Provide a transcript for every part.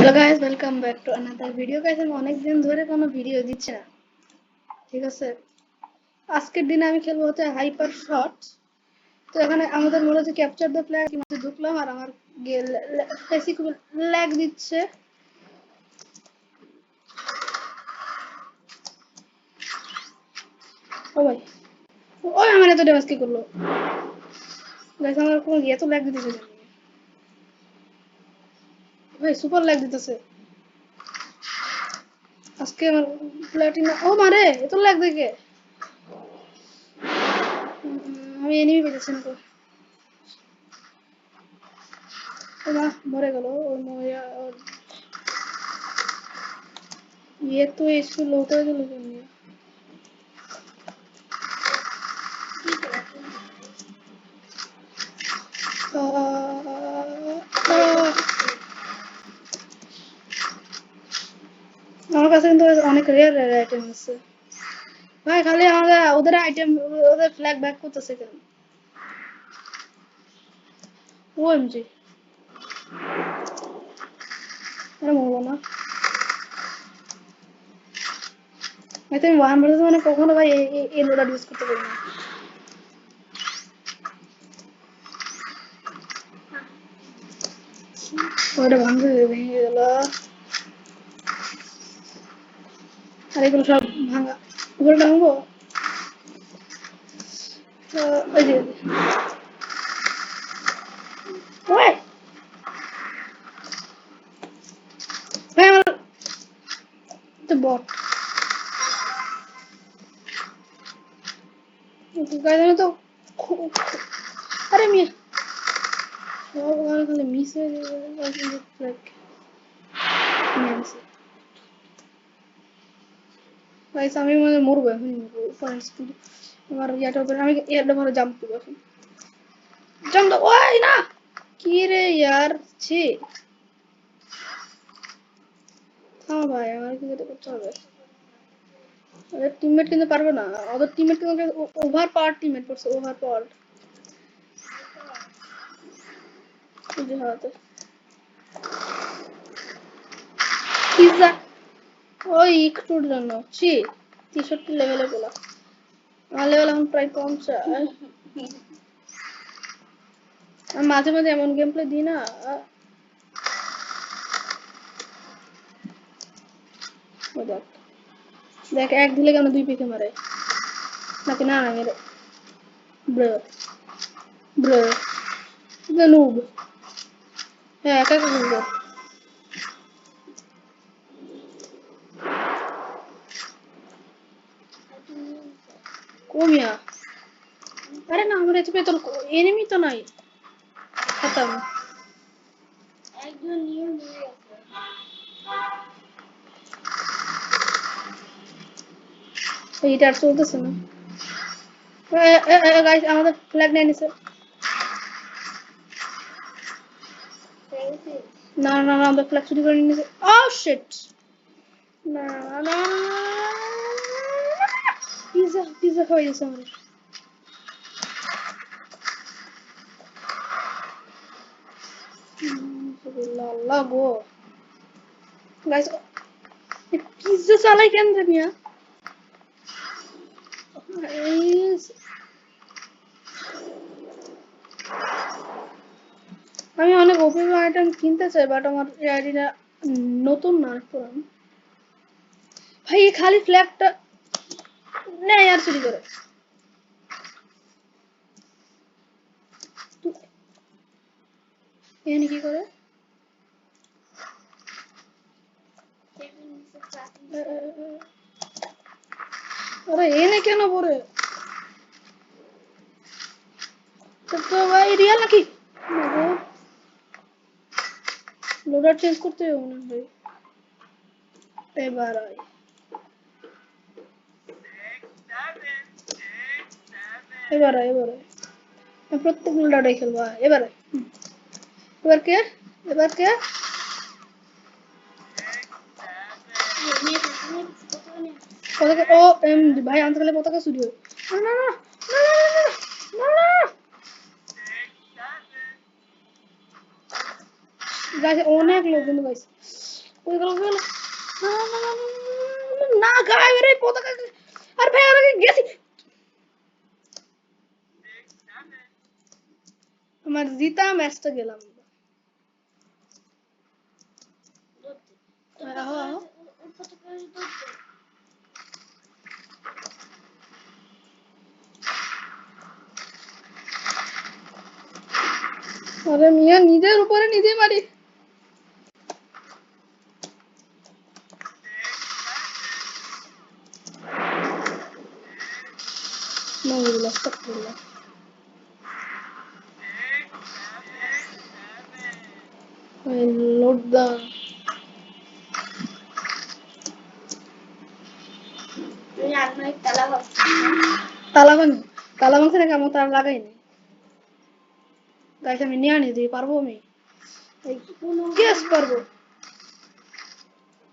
Hello guys, welcome back to another video. Guys, আমি অনেক দিন ধরে কোনো ভিডিও দিচ্ছি না, ঠিক আছে। আজকের দিনে আমি খেলবো হচ্ছে হাইপার শট। তো এখানে আমাদের মনে হচ্ছে ক্যাপচার দ্য ফ্ল্যাগ মধ্যে ঢুকলাম আর আমার বেশি খুব ল্যাগ দিচ্ছে। ও ভাই, ওই আমার এত ড্যামেজ কি করলো গাইস? আমার কোনো এত ল্যাগ দিতেছে কেন? ভাই সুপার ল্যাগ দিতেছে আজকে আমার প্লাটিনা। ও মারে এত ল্যাগ দেখে আমি এনিমি পেতেছি না তো। ও মা, মরে গেল। ওর ময়া ये तो इसको लोटा जो लग गया। আমার কাছে কিন্তু অনেক রেয়ার রেয়ার আইটেম আছে ভাই। খালি আমাদের ওদের আইটেম ওদের ফ্ল্যাগ ব্যাক করতেছে কেন? ওএমজি, আরে মরবো না। ভাই তুমি ওয়ান ভার্সেস মানে কখনো ভাই এই লোডার ইউজ করতে পারি না। ওটা ভাঙতে ভেঙে গেল। আর এগুলো সব ভাঙা, ওগুলো ভাঙবো। ওই যে ওই ভাই আমার তো বট গাইজ। আমি তো আরে মিয়া সব ওখানে খালি মিস হয়ে যাবে। গাইস আমি মানে মরবো এখন, ফরেন্স কিন্তু আমার ইয়াটার উপরে আমি ইয়ারটা ভালো জাম্প করবো এখন। জাম্প দাও, ওই না কি রে ইয়ার, ছি। হ্যাঁ ভাই, আমার কিন্তু এটা করতে হবে। ওদের টিমমেট কিন্তু পারবে না, ওদের টিমমেট কিন্তু ওভার পাওয়ার টিমমেট করছে, ওভার পাওয়ার। বুঝে হারাতে পিজ্জা ওই একটুর জন্য, ছি। 63 লেভেলে পেলাম, আমার লেভেল এখন প্রায় 50। আমি মাঝে মাঝে এমন গেম প্লে দিই না। দেখ দেখ, এক দিলে কেন দুই পিকে মারে নাকি? না না মেরে ব্রো ব্রো নুব। হ্যাঁ একা একা খেলবো। কমিয়া আরে না, আমার এতে তোর এনিমি তো নাই। খতম। একজন নিয়ে এইটা আর চলতেছে না। গাইস আমাদের ফ্ল্যাগ নিয়ে নিছে। না না না, আমাদের ফ্ল্যাগ চুরি করে নিয়ে নিছে। ও শিট, না না, পিজ্জা পিজ্জা খাওয়াই দিছে আমাদের। আল্লাহ গো গাইস, পিজ্জা চালাই কেন রে মিয়া? আমি অনেক ওপি আইটেম কিনতে চাই, বাট আমার এই আইডিটা নতুন না, পুরান। ভাই এই খালি ফ্ল্যাগটা নেয় আর চুরি করে। এখানে কি করে? আরে এনে কেন পরে? তো ভাই রিয়াল নাকি? লোডার চেঞ্জ করতে হবে মনে হয়। এবার এবার এবার প্রত্যেক লোডারটাই খেলবো। এবার এবার কে? এবার কে? পতাকা ও এম ভাই আনতে গেলে পতাকা চুরি হয়। না না না না গাছ অনেক লোক কিন্তু গাইছে। ওই গেল গেল না না না না গায়েব রে পতাকা আর ভাই আর গেছি আমার জিতা ম্যাচটা গেলাম আহো আহো আরে মিয়া নিজের উপরে নিজে মারি নাউজুবিল্লাহ আস্তাগফিরুল্লাহ লোড দা তালা ভাঙি তালা ভাঙছে নাকি আমার তালা লাগাইনি গাইস আমি নিয়ে আনি দিই পারবো আমি কেস পারবো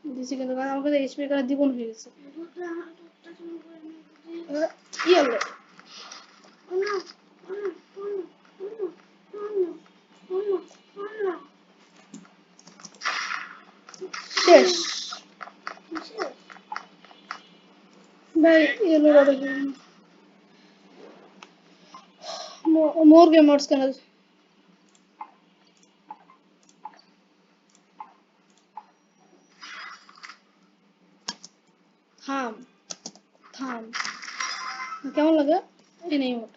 দিছি কিন্তু আমাকে এইচপি কার দ্বিগুণ হয়ে গেছে কি হলো শেষ ভাই এলো দেখি मोर गेमर्स का থাম থাম কেমন লাগে এই নেই মোট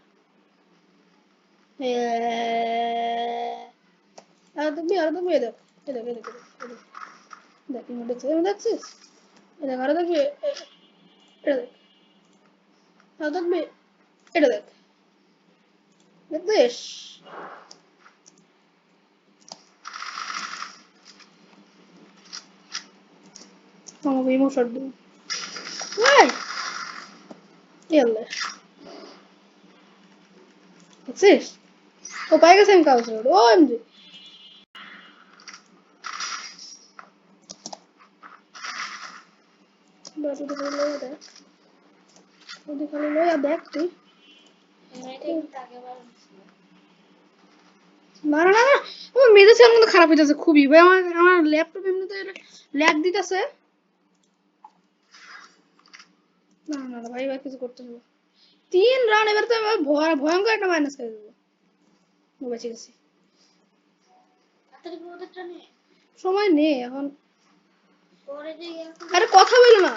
আর দেখবি এ দেখ এ দেখ এ দেখ দেখ ইমোট দেখছিস এ দেখ আর দেখবি এটা দেখ আর দেখবি এটা দেখ দেখছিস আমাকে ইমো শট দিবি ওই ইয়াল্লা দেখছিস ও পাই গেছে আমি কাউকে ও এমজি বাস ওটা করে লই দেখ ওটা খালি লই আর দেখ তুই না না না আমার মেজাজ এর মধ্যে খারাপ হইতাছে খুবই ভাই আমার ল্যাপটপ এমনিতে ল্যাগ দিতেছে না না ভাই ভাই কিছু করতে হবে 3 রান এবার তো ভয়ঙ্কর একটা মাইনাস করে দেবো বেঁচে গেছি সময় নেই এখন আরে কথা বলো না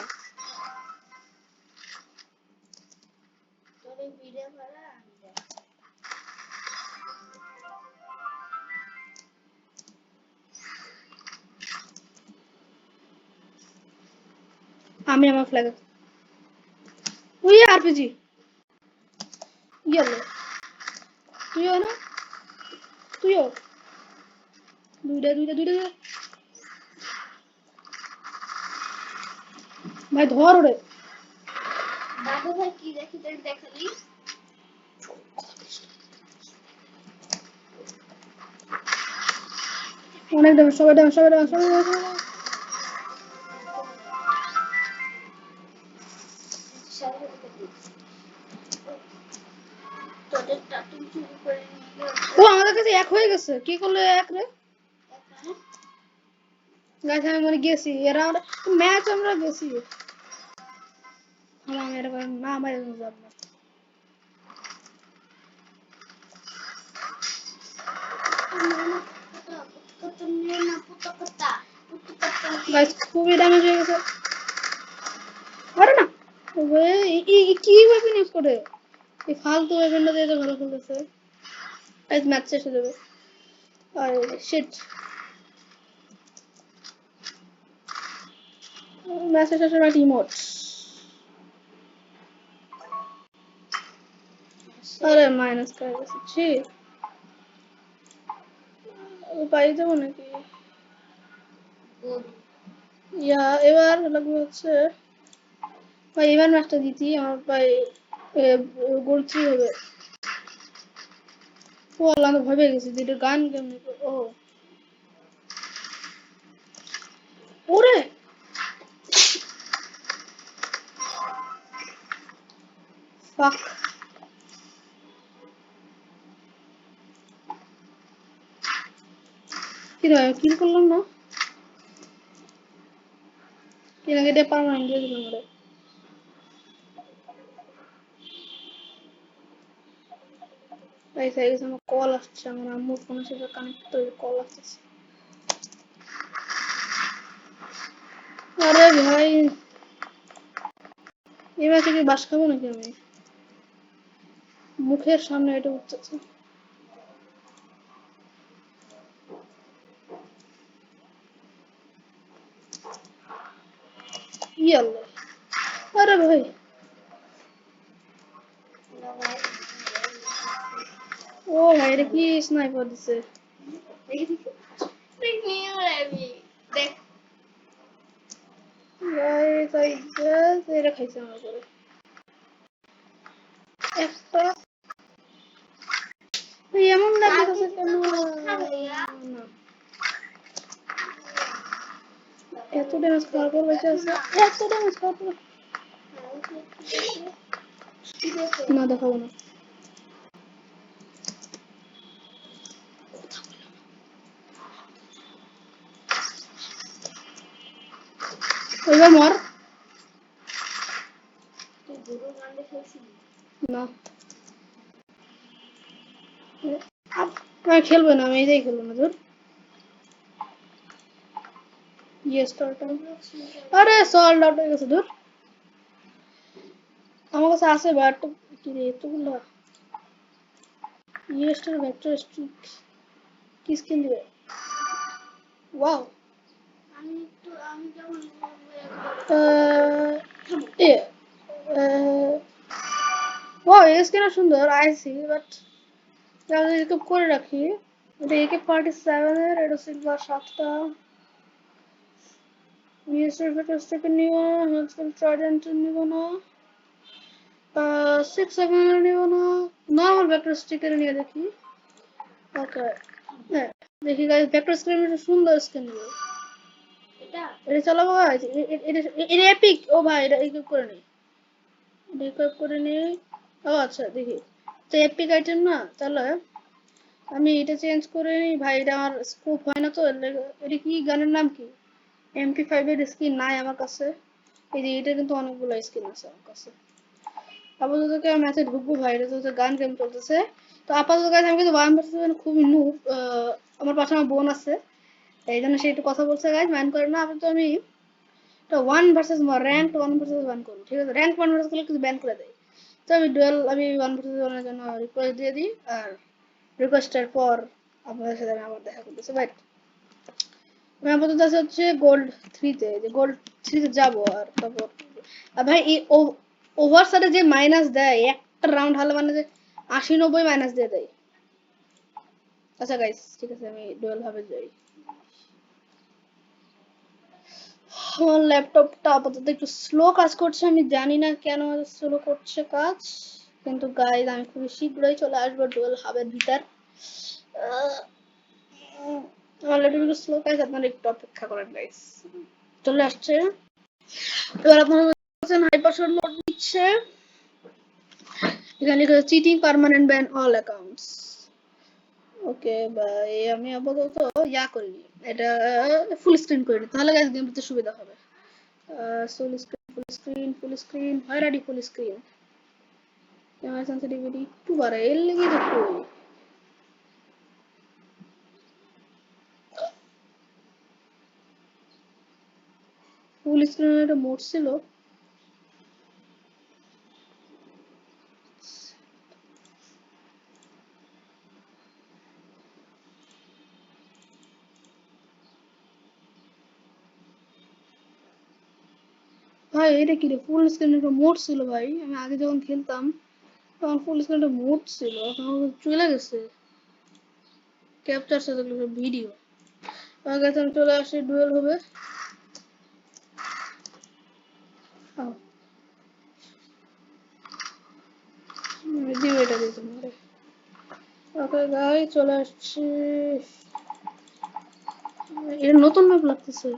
আমি আমার ফ্ল্যাগ ওই আরপিজি ইয়েলো তুইও না তুইও দুইটা ভাই ধর ওরে দাদু ভাই কি দেখি দেখালি অনেক ড্যামেজ সবাই ও আমাদের কাছে এক হয়ে গেছে কি করলে এক রে গাইস আমি মনে গেছি এরা ম্যাচ আমরা গেছি আমি এর না আমার যাব না গাইস খুবই ড্যামেজ হয়ে গেছে আরে না ওই কি ওয়েপন ইউজ করে এই ফালতু ওয়েপনটা দিয়ে তো ভালো খেলতেছে গাইস ম্যাচ শেষ হয়ে যাবে আর শিট ম্যাচ শেষ হয়ে যাবে ইমোট আরে মাইনাস করে গেছে ছি পাই যাবো নাকি ইয়া এবার লাগবে হচ্ছে ভাই এবার ম্যাচটা জিতি আমার ভাই গোল 3 হবে ও আল্লাহ তো ভয় পেয়ে গেছি দুটো গান কেমনি ও ওরে ফাক কি রে কিল করলাম না এনাকে এটা পার্মানেন্ট দিয়ে দিলাম ওরে। গাইস গাইস আমার কল আসছে, আমার আম্মুর ফোনের সাথে কানেক্ট করে কল আসছে। আরে ভাই এই ম্যাচে কি বাস খাবো নাকি আমি? মুখের সামনে এটা উঠতেছে। ইয়াল্লা আরে ভাই ও ভাই এটা কি স্নাইপার দিছে? গাইস আই জাস্ট এটা খাইছে আমার করে একটা। এমন লাগতেছে কেন? না এত ড্যামেজ খাওয়ার পর বেঁচে আছে, এত ড্যামেজ খাওয়ার পর। না দেখাবো না। এবার মর। না আমি খেলবো না, আমি এটাই খেলবো না ধর। ইয়েস আরে সল্ট আউট হয়ে গেছে ধর। আমার কাছে আছে বাট কি রে এতগুলো ইয়েস্টার ভেক্টর স্ট্রিক কি স্কিন দিবে? ওয়াও আমি যখন এ ওয়াও এই স্কিনটা সুন্দর আইসি বাট তাহলে একটু করে রাখি। এটা AK-47 এর, এটা সিলভার 7টা। ইয়েস্টার ভেক্টর স্ট্রিক নিব না, হেলথফুল ট্রাইডেন্ট নিব না, 6-7 নিব না, নর্মাল ভেক্টর স্ট্রিকের নিয়ে দেখি। ওকে হ্যাঁ দেখি গাইস ভেক্টর স্ক্রিন সুন্দর স্কিন নিব। এটা চালাবো গাইস, এটা এপিক। ও ভাই এটা ইকুইপ করে নি, এটা ইকুইপ করে নি। ও আচ্ছা দেখি তো এপিক আইটেম না, তাহলে আমি এটা চেঞ্জ করে নিই ভাই। এটা আমার স্কোপ হয় না তো। এটা কি গানের নাম কি? MP5 এর স্কিন নাই আমার কাছে। এই যে এটা কিন্তু অনেকগুলো স্কিন আছে আমার কাছে। আপাতত আমি ম্যাচে ঢুকবো ভাই, এটা তো গান গেম চলতেছে। তো আপাতত গাইস আমি কিন্তু 1 ভার্সেস 1 খুবই নুব। আমার পাশে আমার বোন আছে, এই জন্য সে একটু কথা বলছে গাইস মাইন্ড করে না। আপাতত আমি তো 1 ভার্সেস 1 করবো, ঠিক আছে? র্যাঙ্ক 1 ভার্সেস করলে কিন্তু ব্যান করে দেয়। তো আমি ডুয়েল, আমি 1 ভার্সেস 1 এর জন্য রিকোয়েস্ট দিয়ে দিই। আর রিকোয়েস্টের পর আপনাদের সাথে আমি আবার দেখা করতেছি। বাট আমি আপাতত আছে হচ্ছে গোল্ড 3-তে, যে গোল্ড 3-তে যাবো। আর তারপর ভাই এই ওভার সাইডে যে মাইনাস দেয় একটা রাউন্ড হারলে, মানে যে 80-90 মাইনাস দিয়ে দেয়। আচ্ছা গাইস ঠিক আছে আমি ডুয়েল ভাবে যাই। আমার ল্যাপটপটা আপাতত একটু স্লো কাজ করছে, আমি জানি না কেন স্লো করছে কাজ। কিন্তু গাইস আমি খুবই শীঘ্রই চলে আসবো ডুয়েল হাবের ভিতর। আমার ল্যাপটপ একটু স্লো গাইস, আপনারা একটু অপেক্ষা করেন গাইস। চলে আসছে। এবার আপনারা হাইপারশট লোড দিচ্ছে। এখানে cheating permanent ban all accounts. Okay ভাই আমি আপাতত ইয়া করিনি, এটা ফুল স্ক্রিন করে নিই, তাহলে গাইস গেম করতে সুবিধা হবে। ফুল স্ক্রিন হয় ready, full screen. Camera sensitivity একটু বাড়াই, এর লেগে তো কই ফুল স্ক্রিনের একটা মোড ছিল। ভাই এটা কি রে, ফুল স্ক্রিনের একটা মোড ছিল ভাই। আমি আগে যখন খেলতাম তখন ফুল স্ক্রিনের একটা মোড ছিল, এখন চলে গেছে ক্যাপচার সাথে ভিডিও। আগে আমি চলে আসি ডুয়েল হবে। দিও এটা দিয়ে তোমার। ওকে গাই চলে আসছি। এটা নতুন ম্যাপ লাগতেছে।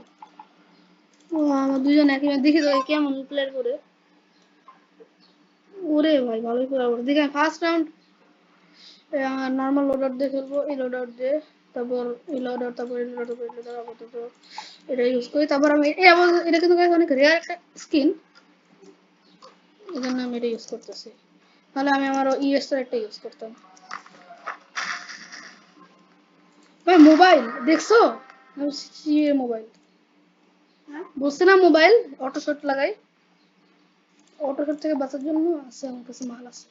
ও আমার দুজন একই ম্যাপ, দেখি তো কেমন প্লেয়ার করে। ওরে ভাই ভালোই করে ওরে দেখি। ফার্স্ট রাউন্ড আমার নর্মাল লোডার দিয়ে খেলবো, এই লোডার দিয়ে। তারপর এই লোডার, তারপর এই লোডার, তারপর এই লোডার আপাতত এটা ইউজ করি। তারপর আমি এটা কিন্তু অনেক রেয়ার একটা স্কিন, এই জন্য আমি এটা ইউজ করতেছি। তাহলে আমি আমার ইএস একটা ইউজ করতাম। ভাই মোবাইল দেখছো, মোবাইল বলছি না মোবাইল অটো শট লাগাই, অটো শট থেকে বাঁচার জন্য আছে আমার কাছে মাল আছে।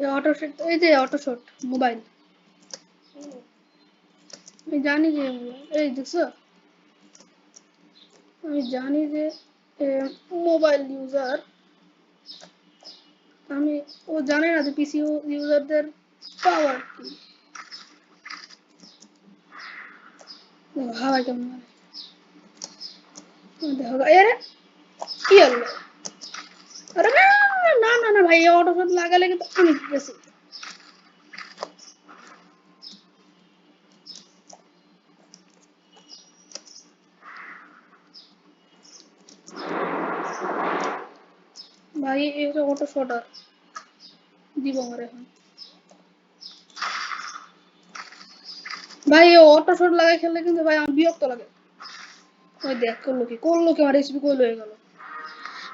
এই অটো শট, এই যে অটো শট মোবাইল, আমি জানি যে এই দেখছো, আমি জানি যে মোবাইল ইউজার, আমি ও জানে না যে পিসি ইউজারদের পাওয়ার কি। হাওয়াই কেমন মানে দেখো আরে কি হলো, আরে না না না না ভাই, অটো শট লাগালে কিন্তু অনেক বেশি। ভাই এই অটো শট আর দিব আমার এখন। ভাই অটো শট লাগাই খেললে কিন্তু ভাই আমার বিরক্ত লাগে। ওই দেখ করলো কি আমার রেসিপি কই লয়ে গেল।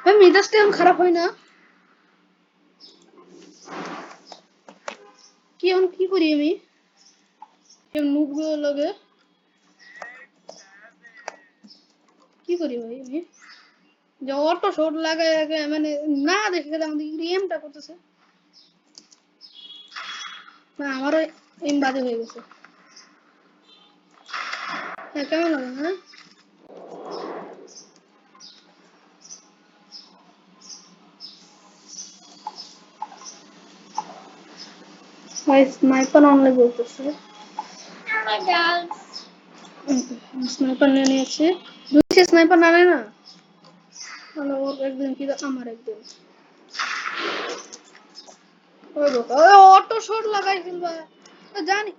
ভাই মেজাজটা এখন খারাপ হয় না, কি এখন কি করি আমি নুব গুলো লাগে, কি করি ভাই আমি যে অটো শট লাগাই আগে মানে না দেখে গেলে আমাদের এমটা করতেছে না, আমারও এম বাজে হয়ে গেছে। হ্যাঁ কেমন লাগে হ্যাঁ, ভাই স্নাইপার অনলি বলতেছে, স্নাইপার নিয়ে নিয়েছি, দুই স্নাইপার না নেয় না, তাহলে ওর একদিন কি আমার একদিন ওই বোকা ওই অটো শট লাগাই ফেলবা জানি।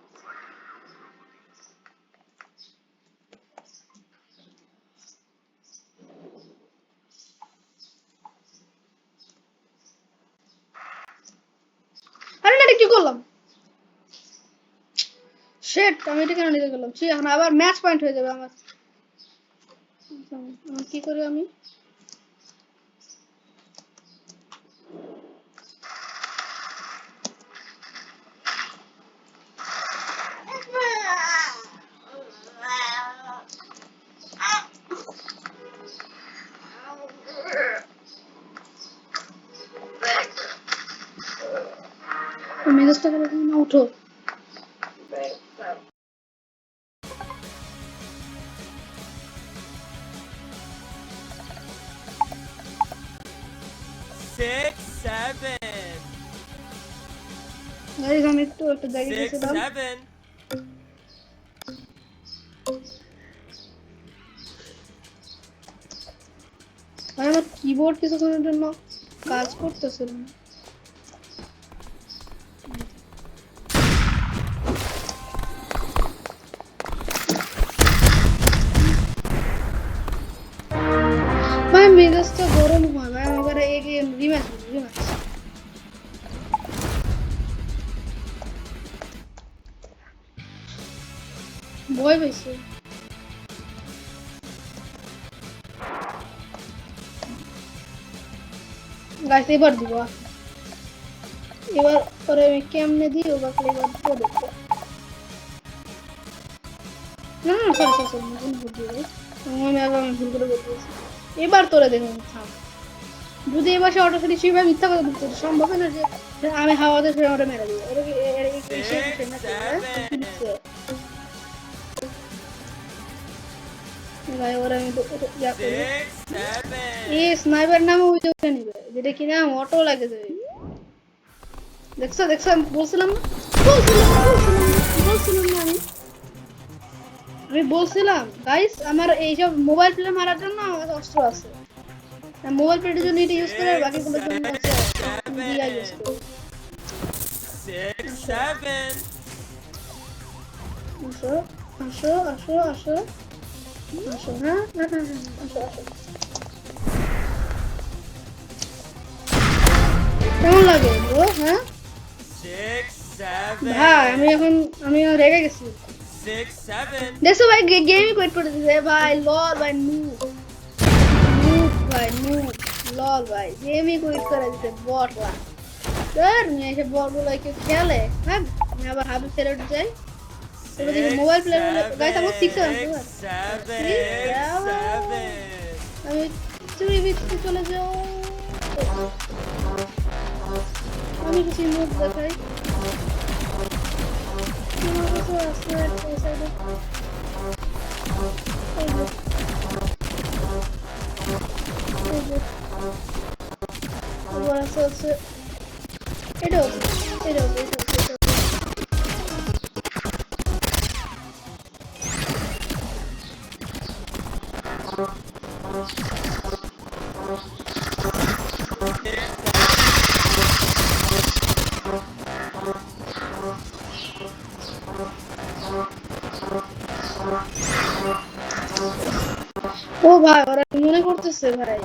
আরে না এটা কি করলাম, শেট আমি এটা কেন নিতে গেলাম, এখন আবার ম্যাচ পয়েন্ট হয়ে যাবে আমার। কি করি আমি, মেজাজটা খারাপ না উঠো। 6, 7. গাইস আমি একটু একটা জায়গায় 6, গেছিলাম, 7. ভাই আমার কিবোর্ড কিছুক্ষণের জন্য কাজ করতেছিল না। ভাই মেজাজটা গরম হয় ভাই, আমি এবারে এই গেম রিম্যাচ ভয় পেয়েছে। গাইস এবার দিব, এবার পরে আমি কেমনে দিই ও বাকি এবার তো দেখবো। না না সরি নতুন ভুল দিয়ে আমি ভুল করে বলতেছি, এবার তোরে দেখুন থাম। যদি এবার সে অটো সেটি সেভাবে মিথ্যা কথা বলতে সম্ভব না যে আমি হাওয়াতে ফেরে ওটা মেরে দিব, এটা কি ভাই ওরা আমি এই স্নাইপার নামে ওই উঠে নিবে যেটা কিনা অটো লাগে যাবে। দেখছো আমি বলছিলাম না, বলছিলাম না আমি বলছিলাম গাইস আমার এইসব মোবাইল প্লে মারার জন্য আমার অস্ত্র আছে, মোবাইল প্লেটের জন্য এটা ইউজ করে বাকিগুলোর জন্য হচ্ছে ডিআই ইউজ করে। 6, 7. আসো হ্যাঁ আসো কেমন লাগে ব্রো হ্যাঁ 6, 7. ভাই আমি রেগে গেছি, 6, 7. দেখো ভাই গেমই কোয়েট করে দিছে ভাই লল ভাই নু লল ভাই গেমই কোয়েট করে দিছে বটলা স্যার আমি এসে বলগুলো কি খেলে হ্যাঁ আমি আবার হাবি ছেড়ে যাই এবার দেখি মোবাইল প্লেয়ার বলে গাইস আমার 6 6, আছে 7, 7. আমি চুরি বিচতে চলে যাও আমি কিছু মুভ দেখাই আমার কাছে আছে এই সাইডে আবার আছে এটাও ও ভাই ওরা মনে করতেছে ভাই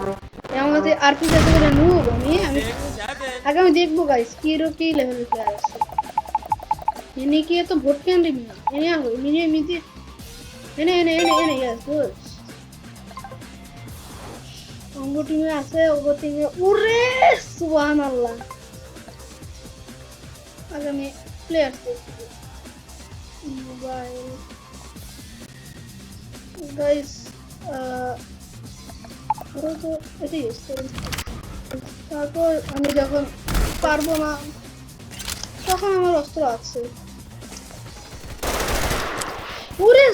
আমাদের আরপি কাছে করে নুব আমি 6, 7. আগে আমি দেখবো গাইস কি লেভেলের প্লেয়ার আছে এনে কি এত ভোট কেন দিবি না এনে আহো মিজে এনে ইয়েস গুড অঙ্গ টিমে আছে ওগো টিমে ওরে সুবহানাল্লাহ আগে আমি প্লেয়ার দেখবো মোবাইল গাইস ওরা তো এটাই ইউজ করি তারপর আমি যখন পারবো না তখন আমার অস্ত্র আছে ওরে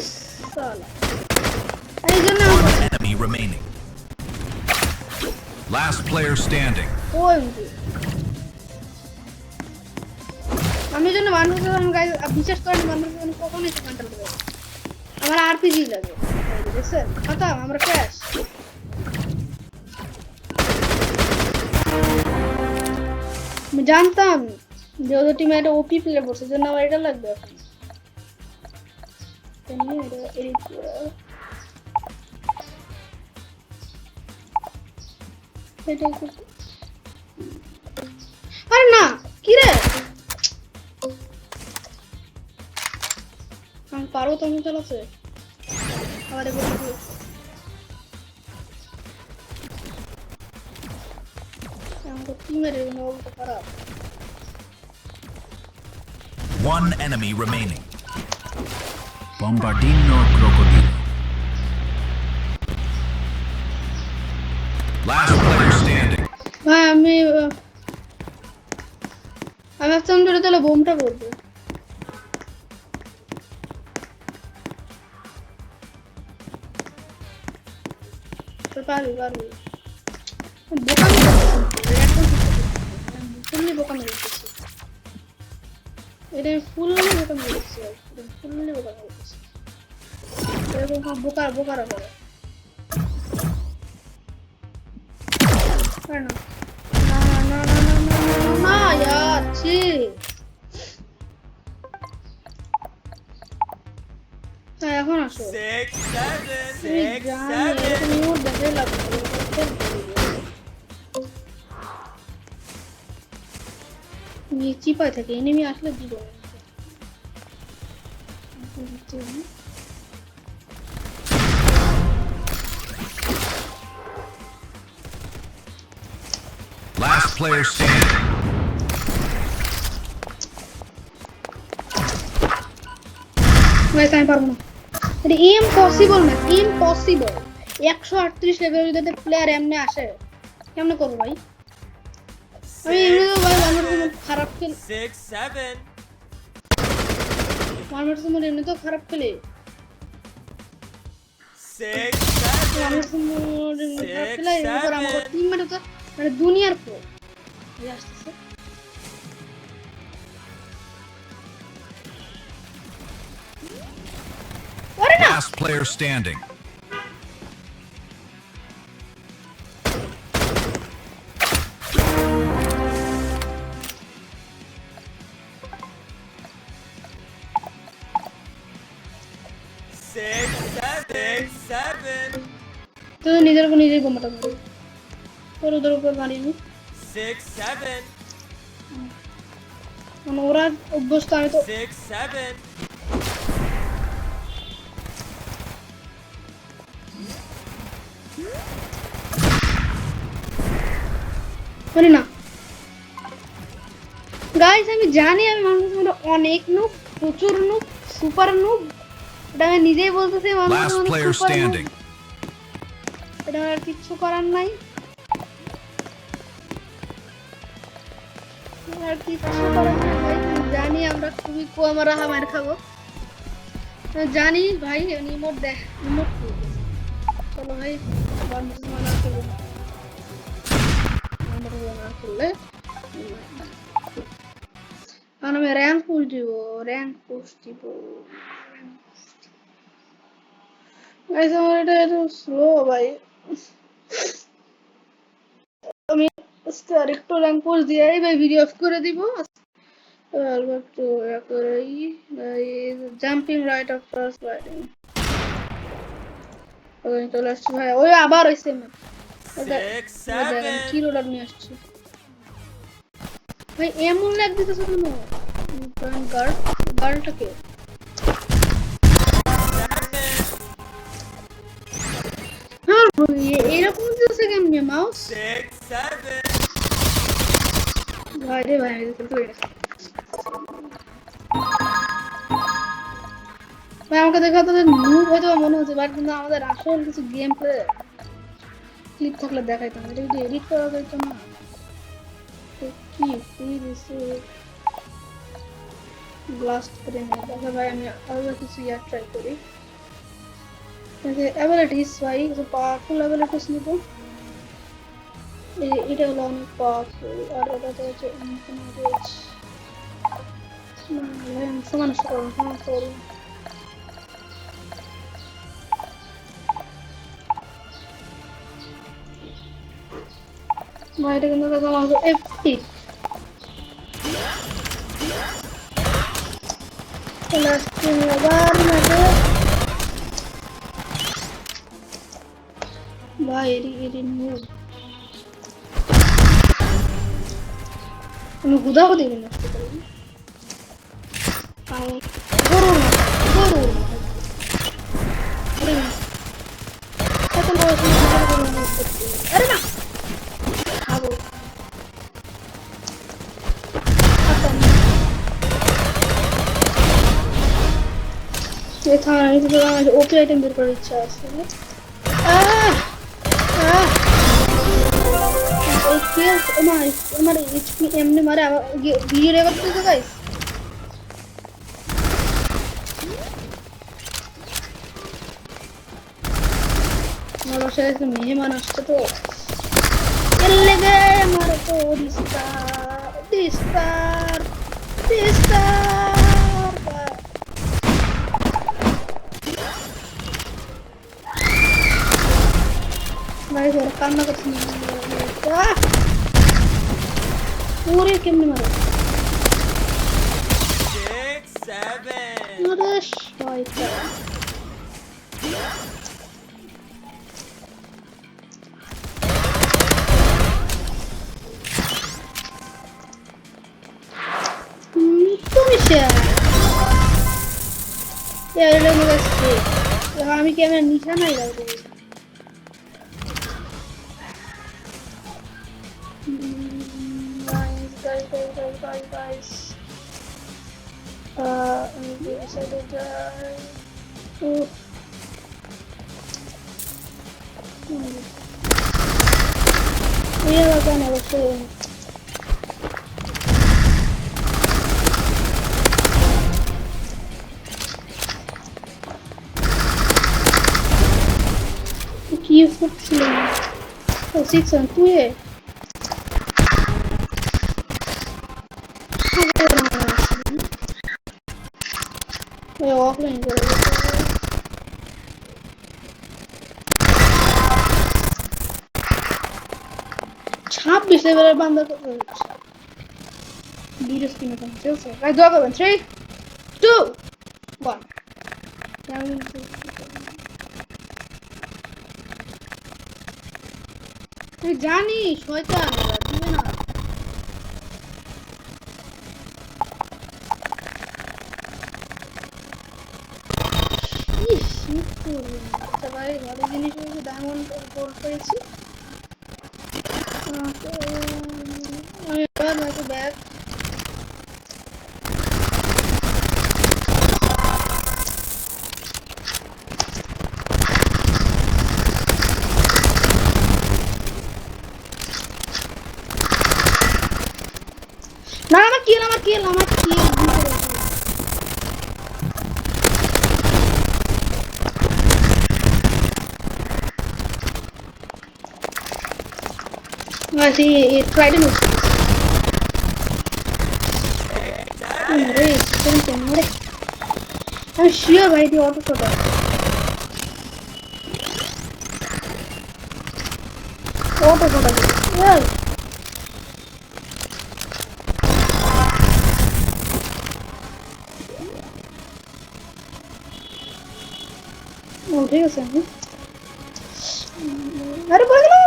সালা এই জন্য One enemy remaining. Last player standing. OMG আমি জন্য মানুষ যখন গাইস বিশ্বাস করেন মানুষ যখন কখনোই কন্ট্রোল করবে আমার আরপিজি লাগে দেখছেন খতম আমরা ক্র্যাশ আমি জানতাম যে ওদের টিমে একটা ওপি প্লেয়ার বসে জন্য আমার এটা লাগবে এখন আরে না কি রে আমি পারবো তুমি চালাচ্ছে আবার আমাকে টিমের অবস্থা খারাপ One enemy remaining. Bombardino Crocodile. Last player standing. ভাই আমি ভাবছিলাম ধরে তাহলে বোমটা করবো পারবি বোকামি করতেছি এটা ফুললি বোকামি করতেছি এরকম বোকারা করে না यार ছি এখন আসো 6, 7, 6, 7. নিউট দেখে লাগবে চিপায় থাকে এনিমি আসলে দিব Last player standing. গাইস আমি পারবো না এটা ইম্পসিবল না ইম্পসিবল 138 লেভেলের যদি প্লেয়ার এমনি আসে কেমনে করব ভাই আমি এমনিতেও ভাই আমার কোনো খারাপ খেল 6, 7. আমার সময় এমনিতেও খারাপ খেলে 6, 7. আমার সময় খারাপ খেলে এরপর আমার টিমমেট তো মানে দুনিয়ার প্রো আসতেছে ওরে না Last player standing. Six, seven. তো নিজের উপর নিজেই বোমাটা মারি তোর ওদের উপর মারি আমি 6, 7. মানে ওরা অভ্যস্ত আমি তো 6, 7. মানে না গাইস, আমি জানি আমি মানুষের মধ্যে অনেক নুব, প্রচুর নুব, সুপার নুব। এটা আমি নিজেই বলতেছি মানুষের Last মধ্যে player সুপার নুব। standing. এটা আর কিচ্ছু করার নাই, আর কিচ্ছু করার নাই ভাই। জানি আমরা খুবই কম মার খাবো, জানি ভাই। রিমোট দেখ, রিমোট চলো ভাই, আবার মুসলমান না করলে না করলে কারণ আমি র্যাঙ্ক পুশ দিব, র্যাঙ্ক পুশ দিব। গাইস আমার এটা একটু স্লো ভাই, আমি আজকে আরেকটু র্যাঙ্ক পুশ দিয়েই ভাই ভিডিও অফ করে দিব। একটু করে জাম্পিং রাইট আফটার স্লাইডিং চলে আসছি ভাই। ওই আবার হয়েছে না, 6, দেখেন 7, কি রোলার নিয়ে আসছি ভাই। এমন লাগ দিতেছে কেন? গার্ড, গার্ডটাকে 7, হ্যাঁ এরকম দিতেছে কেমনি মাউস 6, 7, ভাই রে ভাই। আমি খেলতে পারি না ভাই, আমাকে দেখা তোদের নুব হয়তো মনে হচ্ছে, বাট কিন্তু আমাদের আসল কিছু গেম প্লে ক্লিপ থাকলে দেখাইতাম। এটা যদি এডিট করা যাইতো না, তো কি ফ্রি দিছে ব্লাস্ট করে নিয়ে দেখা। ভাই আমি আরো কিছু ইয়ার ট্রাই করি। অ্যাবিলিটিস ভাই, কিছু পাওয়ারফুল অ্যাবিলিটিস নিব। এটা হলো অনেক পাওয়ারফুল, আর ওটাতে হচ্ছে ইনফিনিট রিচ। না ভাই আমি সমান করুন, সমান করুন। ভাই এটা কিন্তু দেখো আমার এফটি লাস্ট আবার মাঝে ভাই এরি মুভ আমি হুদা হুদি নষ্ট করি। আমি গরুর গরুর আরে না এখন আরে না খাবো আমি তো ওকে আইটেম বের করার ইচ্ছা আছে। আমার এইচপি এমনি মারে ভিডিও রেকর্ড করতে গাইস। আমার বাসায় একটা মেহমান আসছে তো এর লেগে আমার তো ডিস্টার ভাই ওর কান্না করছে পুরে কেমনে মারে 6, 7. আরে শয়তান। তুমি আমি ক্যামেরা নিশানাই রাখবো। Guys. Maybe I said it. Yeah, we're gonna look কি হচ্ছিল? ও 6 and 2 এ অফলাইন করে 26 লেভেলের বান্দা ভিডিও স্ক্রিনে তো চলছে গাইস। দোয়া করবেন 3 2 1 আমি জানি শয়তান দিবে না। ভাই ভালো জিনিস ডায়মন্ড গোল্ড পেয়েছি। একটু ব্যাগ। না আমার কিল Masih Trident nih. अरे चल चल I'm sure भाई दी ऑटो शॉट है ऑटो शॉट है यार ओ ठीक है सर अरे बोल ना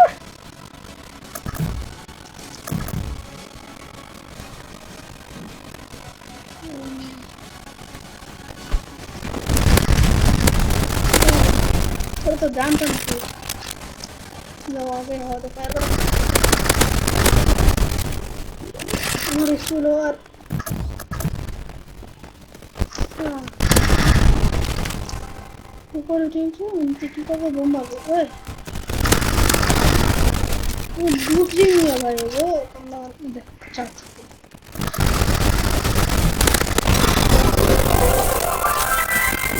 तो जानता नहीं जब आगे हो तो फायर करो और इसको लो और ऊपर उठेंगे उनकी टीका को बम मारो ओए वो डूब ही नहीं है भाई वो कमला देख चल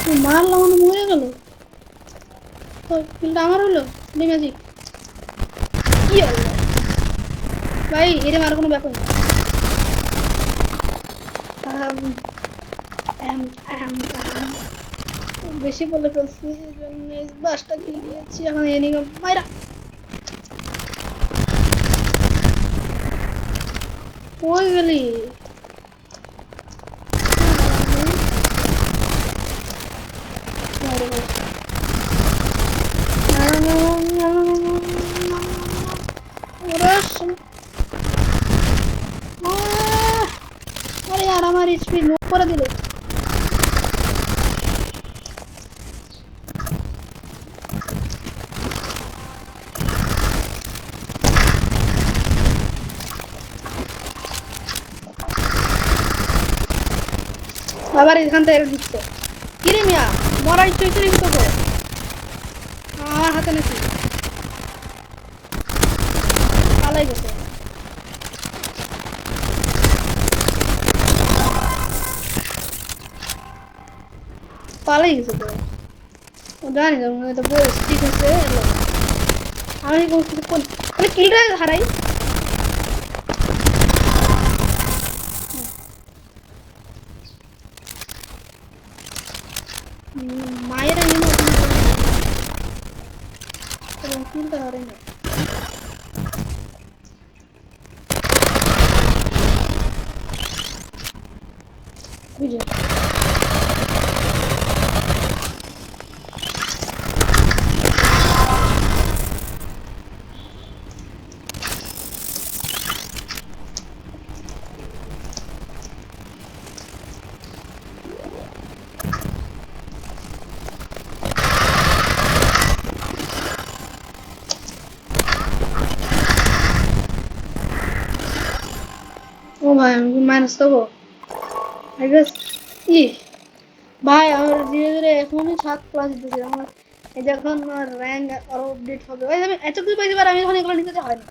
तो मार लाऊं तो मरे गलो तो किल्ड আমার হলো ম্যাজিক কি হলো ভাই এরে মার কোনো ব্যাপার না বেশি বলে ফেলছি এজন্য বাসটা কিল দিয়েছি এখন এনিগো মাইরা কই গেলি अरे यार हमारी स्पीड नो कर दिले আবার এখান থেকে দিচ্ছে কি রে মিয়া মরাই তুই তুই তো আমার হাতে নাকি পালাই গেছে পালাই গেছে তো ও জানি না মানে তো বস ঠিক আছে আমি কোন কিছু কোন মানে কিলটা হারাই মায়ের আমি না তো কিলটা হারাই না বুঝে ও ভাই আমি মাইনাস দেবো I guess ই ভাই আমার ধীরে ধীরে এখনই 7 প্লাস দিতেছি আমার এই যখন র্যাঙ্ক আরো আপডেট হবে ভাই আমি এত কিছু পাইছি আর আমি এখন এগুলো নিতে হয় না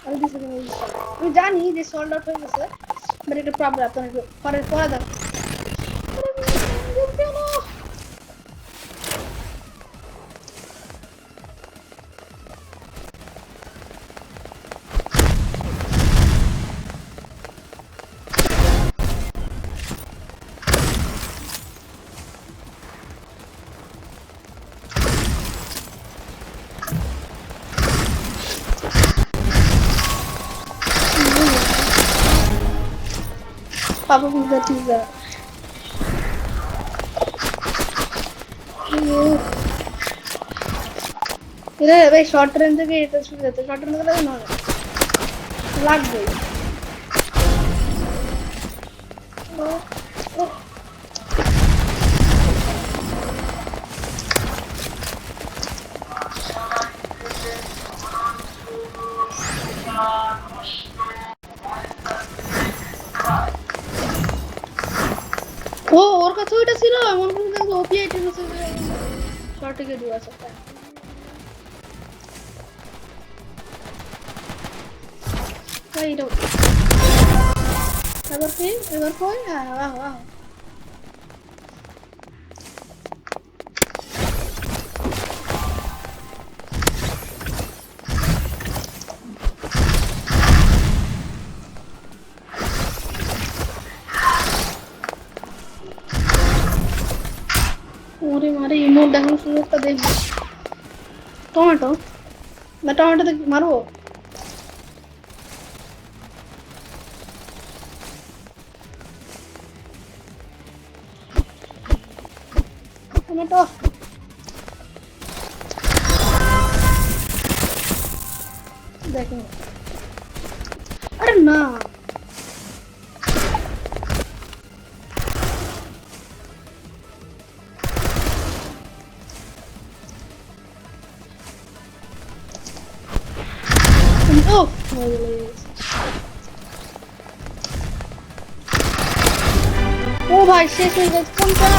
আমি জানি যে সোল্ড আউট হয়ে গেছে বাট একটা প্রবলেম আপনার পরে পরে দাও Papa pizza pizza. इधर भाई शॉर्ट रेंज থেকে এটা শুরু হতে শর্ট রেঞ্জ থেকে না লাগবে ও ওর কাছে ওইটা ছিল এমন কোনো দেখো ওপিআই টিম আছে শর্টে কে দু আছে তাই এটা এবার কই আহ ওরে মারে ইমোট দেখানোর সুযোগটা দেখবো টমেটো না টমেটো দেখ মারবো টমেটো দেখো আরে না ও ও ভাই শেষ হয়ে গেছে 50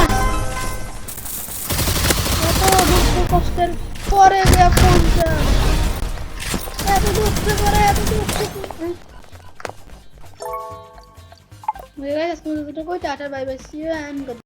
এত দুঃখ কষ্টের পরে যে 50 এত দুঃখ করে এত দুঃখ হয়ে গেছে কইটা tata bye bye see you and